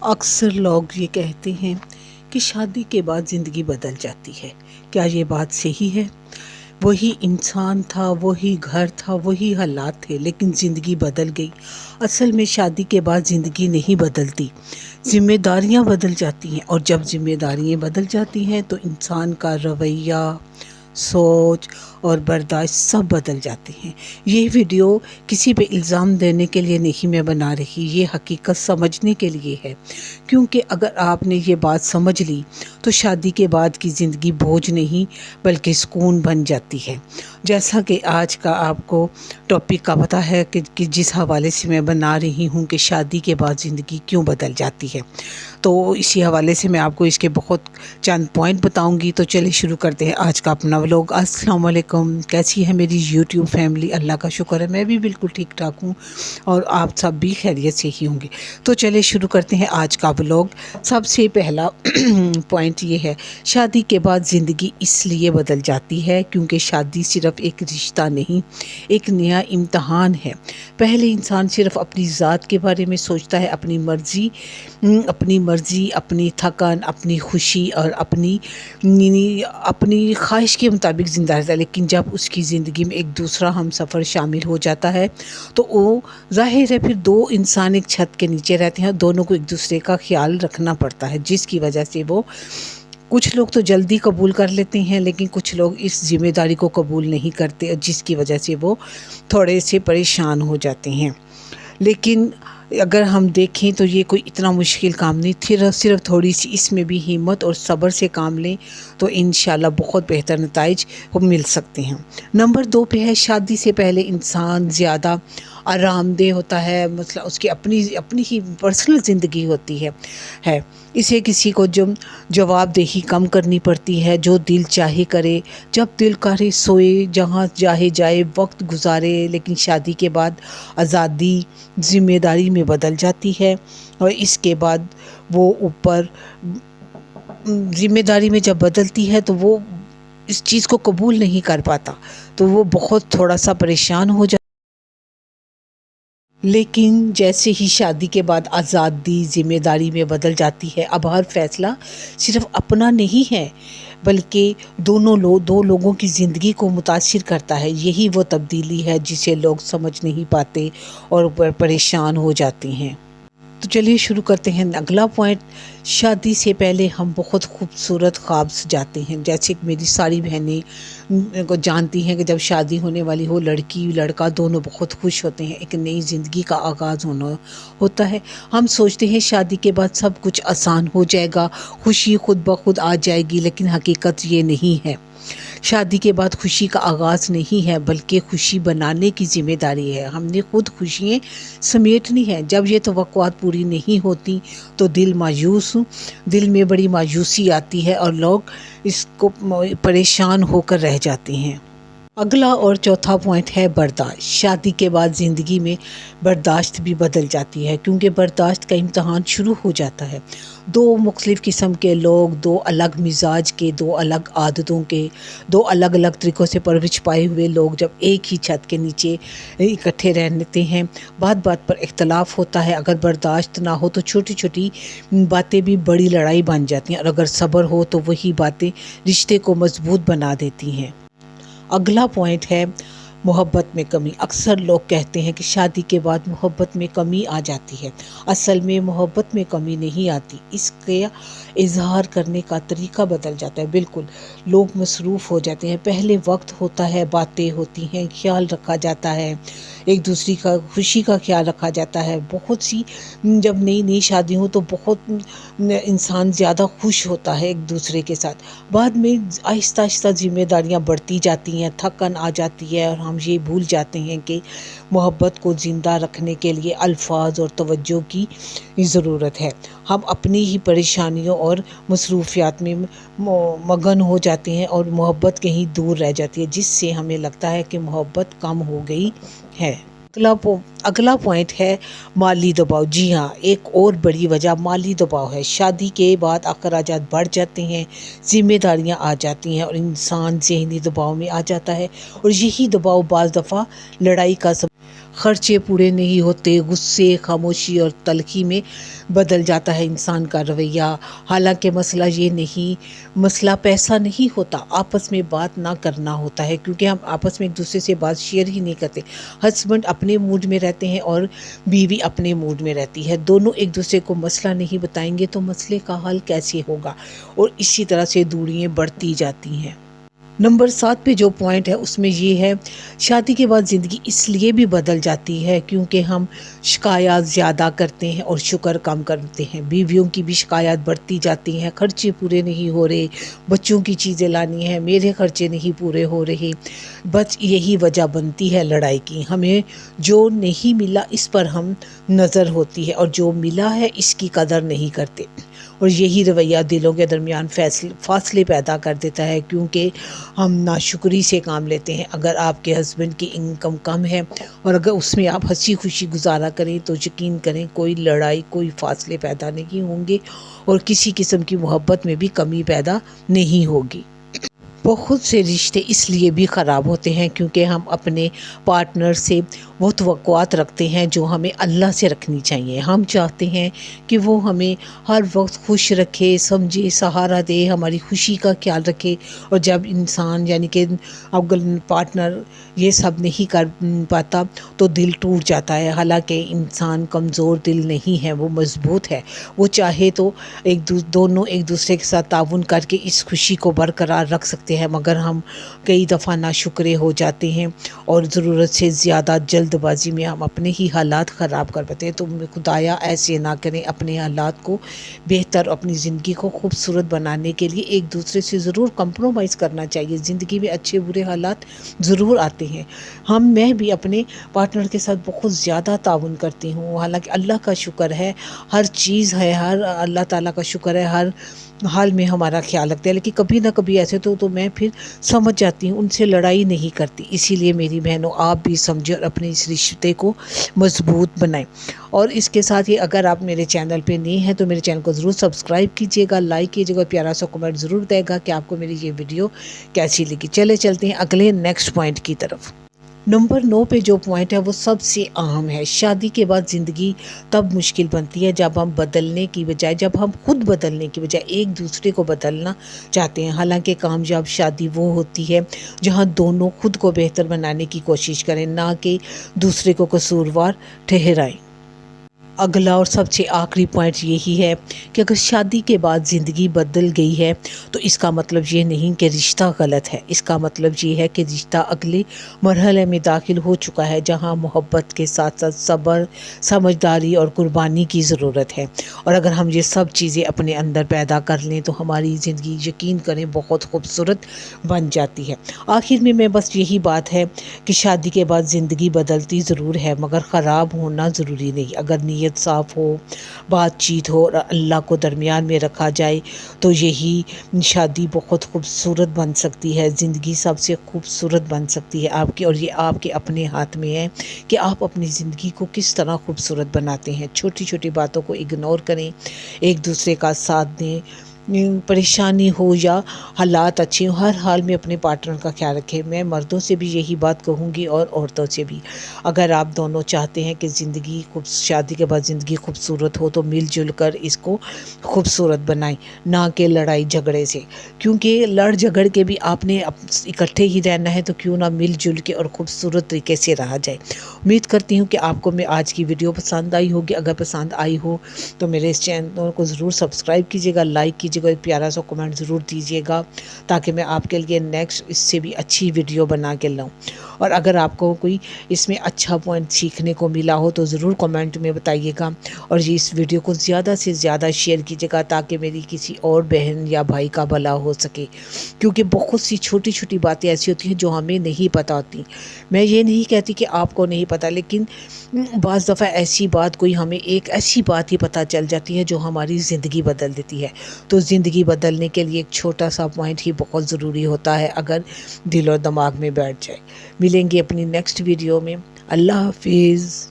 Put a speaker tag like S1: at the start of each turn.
S1: اکثر لوگ یہ کہتے ہیں کہ شادی کے بعد زندگی بدل جاتی ہے۔ کیا یہ بات صحیح ہے؟ وہی انسان تھا، وہی گھر تھا، وہی حالات تھے، لیکن زندگی بدل گئی۔ اصل میں شادی کے بعد زندگی نہیں بدلتی، ذمہ داریاں بدل جاتی ہیں، اور جب ذمہ داریاں بدل جاتی ہیں تو انسان کا رویہ، سوچ اور برداشت سب بدل جاتے ہیں۔ یہ ویڈیو کسی پہ الزام دینے کے لیے نہیں میں بنا رہی، یہ حقیقت سمجھنے کے لیے ہے، کیونکہ اگر آپ نے یہ بات سمجھ لی تو شادی کے بعد کی زندگی بوجھ نہیں بلکہ سکون بن جاتی ہے۔ جیسا کہ آج کا آپ کو ٹاپک کا پتہ ہے کہ جس حوالے سے میں بنا رہی ہوں کہ شادی کے بعد زندگی کیوں بدل جاتی ہے، تو اسی حوالے سے میں آپ کو اس کے بہت چند پوائنٹ بتاؤں گی۔ تو چلے شروع کرتے ہیں آج کا اپنا ولاگ۔ السلام علیکم، کیسی ہے میری یوٹیوب فیملی؟ اللہ کا شکر ہے میں بھی بالکل ٹھیک ٹھاک ہوں، اور آپ سب بھی خیریت سے ہی ہوں گے۔ تو چلے شروع کرتے ہیں آج کا ولاگ۔ سب سے پہلا پوائنٹ یہ ہے، شادی کے بعد زندگی اس لیے بدل جاتی ہے کیونکہ شادی صرف ایک رشتہ نہیں، ایک نیا امتحان ہے۔ پہلے انسان صرف اپنی ذات کے بارے میں سوچتا ہے، اپنی مرضی، اپنی تھکن، اپنی خوشی اور اپنی خواہش کے مطابق زندہ رہتا ہے، لیکن جب اس کی زندگی میں ایک دوسرا ہم سفر شامل ہو جاتا ہے تو وہ ظاہر ہے پھر دو انسان ایک چھت کے نیچے رہتے ہیں، دونوں کو ایک دوسرے کا خیال رکھنا پڑتا ہے، جس کی وجہ سے وہ کچھ لوگ تو جلدی قبول کر لیتے ہیں، لیکن کچھ لوگ اس ذمہ داری کو قبول نہیں کرتے، جس کی وجہ سے وہ تھوڑے سے پریشان ہو جاتے ہیں۔ لیکن اگر ہم دیکھیں تو یہ کوئی اتنا مشکل کام نہیں، صرف تھوڑی سی اس میں بھی ہمت اور صبر سے کام لیں تو انشاءاللہ بہت بہتر نتائج مل سکتے ہیں۔ نمبر 2 پہ ہے، شادی سے پہلے انسان زیادہ آرام دہ ہوتا ہے، مثلا اس کی اپنی ہی پرسنل زندگی ہوتی ہے۔ اسے کسی کو جواب دہی کم کرنی پڑتی ہے، جو دل چاہے کرے، جب دل کرے سوئے، جہاں چاہے جائے، وقت گزارے۔ لیکن شادی کے بعد آزادی ذمہ داری میں بدل جاتی ہے، اور اس کے بعد وہ اوپر ذمہ داری میں جب بدلتی ہے تو وہ اس چیز کو قبول نہیں کر پاتا، تو وہ بہت تھوڑا سا پریشان ہو جاتا۔ لیکن جیسے ہی شادی کے بعد آزادی ذمہ داری میں بدل جاتی ہے، اب ہر فیصلہ صرف اپنا نہیں ہے بلکہ دو لوگوں کی زندگی کو متاثر کرتا ہے۔ یہی وہ تبدیلی ہے جسے لوگ سمجھ نہیں پاتے اور پریشان ہو جاتے ہیں۔ تو چلیے شروع کرتے ہیں اگلا پوائنٹ۔ شادی سے پہلے ہم بہت خوبصورت خواب سجاتے ہیں، جیسے کہ میری ساری بہنیں کو جانتی ہیں کہ جب شادی ہونے والی ہو، لڑکی لڑکا دونوں بہت خوش ہوتے ہیں، ایک نئی زندگی کا آغاز ہوتا ہے۔ ہم سوچتے ہیں شادی کے بعد سب کچھ آسان ہو جائے گا، خوشی خود بخود آ جائے گی، لیکن حقیقت یہ نہیں ہے۔ شادی کے بعد خوشی کا آغاز نہیں ہے بلکہ خوشی بنانے کی ذمہ داری ہے۔ ہم نے خود خوشیاں سمیٹنی ہے۔ جب یہ توقعات پوری نہیں ہوتی تو دل میں بڑی مایوسی آتی ہے، اور لوگ اس کو پریشان ہو کر رہ جاتے ہیں۔ اگلا اور چوتھا پوائنٹ ہے برداشت۔ شادی کے بعد زندگی میں برداشت بھی بدل جاتی ہے، کیونکہ برداشت کا امتحان شروع ہو جاتا ہے۔ دو مختلف قسم کے لوگ، دو الگ مزاج کے، دو الگ عادتوں کے، دو الگ طریقوں سے پرورش پائے ہوئے لوگ جب ایک ہی چھت کے نیچے اکٹھے رہتے ہیں، بات پر اختلاف ہوتا ہے۔ اگر برداشت نہ ہو تو چھوٹی چھوٹی باتیں بھی بڑی لڑائی بن جاتی ہیں، اور اگر صبر ہو تو وہی باتیں رشتے کو مضبوط بنا دیتی ہیں۔ اگلا پوائنٹ ہے محبت میں کمی۔ اکثر لوگ کہتے ہیں کہ شادی کے بعد محبت میں کمی آ جاتی ہے۔ اصل میں محبت میں کمی نہیں آتی، اس کا اظہار کرنے کا طریقہ بدل جاتا ہے۔ بالکل، لوگ مصروف ہو جاتے ہیں، پہلے وقت ہوتا ہے، باتیں ہوتی ہیں، خیال رکھا جاتا ہے، ایک دوسری کا خوشی کا خیال رکھا جاتا ہے۔ بہت سی جب نئی شادی ہو تو بہت انسان زیادہ خوش ہوتا ہے ایک دوسرے کے ساتھ۔ بعد میں آہستہ آہستہ ذمہ داریاں بڑھتی جاتی ہیں، تھکن آ جاتی ہے، اور ہم یہ بھول جاتے ہیں کہ محبت کو زندہ رکھنے کے لیے الفاظ اور توجہ کی ضرورت ہے۔ ہم اپنی ہی پریشانیوں اور مصروفیات میں مگن ہو جاتے ہیں، اور محبت کہیں دور رہ جاتی ہے، جس سے ہمیں لگتا ہے کہ محبت کم ہو گئی ہے۔ اگلا پوائنٹ ہے مالی دباؤ۔ جی ہاں، ایک اور بڑی وجہ مالی دباؤ ہے۔ شادی کے بعد اخراجات بڑھ جاتے ہیں، ذمہ داریاں آ جاتی ہیں، اور انسان ذہنی دباؤ میں آ جاتا ہے، اور یہی دباؤ بعض دفعہ لڑائی کا سبب۔ خرچے پورے نہیں ہوتے، غصے، خاموشی اور تلخی میں بدل جاتا ہے انسان کا رویہ۔ حالانکہ مسئلہ پیسہ نہیں ہوتا، آپس میں بات نہ کرنا ہوتا ہے، کیونکہ ہم آپس میں ایک دوسرے سے بات شیئر ہی نہیں کرتے۔ ہسبینڈ اپنے موڈ میں رہتے ہیں اور بیوی اپنے موڈ میں رہتی ہے، دونوں ایک دوسرے کو مسئلہ نہیں بتائیں گے تو مسئلے کا حل کیسے ہوگا، اور اسی طرح سے دوریاں بڑھتی جاتی ہیں۔ نمبر 7 پہ جو پوائنٹ ہے اس میں یہ ہے، شادی کے بعد زندگی اس لیے بھی بدل جاتی ہے کیونکہ ہم شکایات زیادہ کرتے ہیں اور شکر کم کرتے ہیں۔ بیویوں کی بھی شکایات بڑھتی جاتی ہیں، خرچے پورے نہیں ہو رہے، بچوں کی چیزیں لانی ہیں، میرے خرچے نہیں پورے ہو رہے، بس یہی وجہ بنتی ہے لڑائی کی۔ ہمیں جو نہیں ملا اس پر ہم نظر ہوتی ہے، اور جو ملا ہے اس کی قدر نہیں کرتے، اور یہی رویہ دلوں کے درمیان فاصلے پیدا کر دیتا ہے، کیونکہ ہم ناشکری سے کام لیتے ہیں۔ اگر آپ کے ہسبینڈ کی انکم کم ہے اور اگر اس میں آپ ہنسی خوشی گزارا کریں تو یقین کریں کوئی لڑائی، کوئی فاصلے پیدا نہیں ہوں گے، اور کسی قسم کی محبت میں بھی کمی پیدا نہیں ہوگی۔ بہت سے رشتے اس لیے بھی خراب ہوتے ہیں کیونکہ ہم اپنے پارٹنر سے وہ توقعات رکھتے ہیں جو ہمیں اللہ سے رکھنی چاہیے۔ ہم چاہتے ہیں کہ وہ ہمیں ہر وقت خوش رکھے، سمجھے، سہارا دے، ہماری خوشی کا خیال رکھے، اور جب انسان یعنی کہ اگر پارٹنر یہ سب نہیں کر پاتا تو دل ٹوٹ جاتا ہے۔ حالانکہ انسان کمزور دل نہیں ہے، وہ مضبوط ہے، وہ چاہے تو دونوں ایک دوسرے کے ساتھ تعاون کر کے اس خوشی کو برقرار رکھ سکتے ہیں، مگر ہم کئی دفعہ ناشکرے ہو جاتے ہیں اور ضرورت سے زیادہ جلد بازی میں ہم اپنے ہی حالات خراب کر پاتے ہیں۔ تو خدایا ایسے نہ کریں، اپنے حالات کو بہتر، اپنی زندگی کو خوبصورت بنانے کے لیے ایک دوسرے سے ضرور کمپرومائز کرنا چاہیے۔ زندگی میں اچھے برے حالات ضرور آتے ہیں، میں بھی اپنے پارٹنر کے ساتھ بہت زیادہ تعاون کرتی ہوں، حالانکہ اللہ کا شکر ہے ہر چیز ہے، اللہ تعالیٰ کا شکر ہے ہر حال میں ہمارا خیال رکھتے ہیں، لیکن کبھی نہ کبھی ایسے تو میں پھر سمجھ جاتی ہوں، ان سے لڑائی نہیں کرتی۔ اسی لیے میری بہنوں آپ بھی سمجھیں اور اپنے اس رشتے کو مضبوط بنائیں۔ اور اس کے ساتھ ہی اگر آپ میرے چینل پہ نئے ہیں تو میرے چینل کو ضرور سبسکرائب کیجیے گا، لائک کیجیے گا، پیارا سا کمنٹ ضرور دے گا کہ آپ کو میری یہ ویڈیو کیسی لگی۔ چلتے ہیں اگلے نیکسٹ پوائنٹ کی طرف۔ نمبر 9 پہ جو پوائنٹ ہے وہ سب سے اہم ہے۔ شادی کے بعد زندگی تب مشکل بنتی ہے جب ہم خود بدلنے کی بجائے ایک دوسرے کو بدلنا چاہتے ہیں۔ حالانکہ کامیاب شادی وہ ہوتی ہے جہاں دونوں خود کو بہتر بنانے کی کوشش کریں، نہ کہ دوسرے کو قصوروار ٹھہرائیں۔ اگلا اور سب سے آخری پوائنٹ یہی ہے کہ اگر شادی کے بعد زندگی بدل گئی ہے تو اس کا مطلب یہ نہیں کہ رشتہ غلط ہے، اس کا مطلب یہ ہے کہ رشتہ اگلے مرحلے میں داخل ہو چکا ہے جہاں محبت کے ساتھ ساتھ صبر، سمجھداری اور قربانی کی ضرورت ہے، اور اگر ہم یہ سب چیزیں اپنے اندر پیدا کر لیں تو ہماری زندگی یقین کریں بہت خوبصورت بن جاتی ہے۔ آخر میں بس یہی بات ہے کہ شادی کے بعد زندگی بدلتی ضرور ہے مگر خراب ہونا ضروری نہیں۔ اگر نیت صاف ہو، بات چیت ہو اور اللہ کو درمیان میں رکھا جائے تو یہی شادی بہت خوبصورت بن سکتی ہے، زندگی سب سے خوبصورت بن سکتی ہے آپ کی، اور یہ آپ کے اپنے ہاتھ میں ہے کہ آپ اپنی زندگی کو کس طرح خوبصورت بناتے ہیں۔ چھوٹی چھوٹی باتوں کو اگنور کریں، ایک دوسرے کا ساتھ دیں، پریشانی ہو یا حالات اچھے ہوں، ہر حال میں اپنے پارٹنر کا خیال رکھیں۔ میں مردوں سے بھی یہی بات کہوں گی اور عورتوں سے بھی، اگر آپ دونوں چاہتے ہیں کہ شادی کے بعد زندگی خوبصورت ہو تو مل جل کر اس کو خوبصورت بنائیں، نہ کہ لڑائی جھگڑے سے، کیونکہ لڑ جھگڑ کے بھی آپ نے اکٹھے ہی رہنا ہے تو کیوں نہ مل جل کے اور خوبصورت طریقے سے رہا جائے۔ امید کرتی ہوں کہ آپ کو میں آج کی ویڈیو پسند آئی ہوگی، اگر پسند آئی ہو تو میرے اس چینل کو ضرور سبسکرائب کیجیے گا، لائک کیجیے گا، ایک پیارا سا کمنٹ ضرور دیجیے گا تاکہ میں آپ کے لیے نیکسٹ اس سے بھی اچھی ویڈیو بنا کے لاؤں۔ اور اگر آپ کو کوئی اس میں اچھا پوائنٹ سیکھنے کو ملا ہو تو ضرور کمنٹ میں بتائیے گا، اور اس ویڈیو کو زیادہ سے زیادہ شیئر کیجیے گا تاکہ میری کسی اور بہن یا بھائی کا بھلا ہو سکے، کیونکہ بہت سی چھوٹی چھوٹی باتیں ایسی ہوتی ہیں جو ہمیں نہیں پتہ ہوتی۔ میں یہ نہیں کہتی کہ آپ کو نہیں پتہ، لیکن بعض دفعہ ہمیں ایک ایسی بات ہی پتہ چل جاتی ہے جو ہماری زندگی بدل دیتی ہے۔ تو زندگی بدلنے کے لیے ایک چھوٹا سا پوائنٹ ہی بہت ضروری ہوتا ہے اگر دل اور دماغ میں بیٹھ جائے۔ ملیں گے اپنی نیکسٹ ویڈیو میں۔ اللہ حافظ۔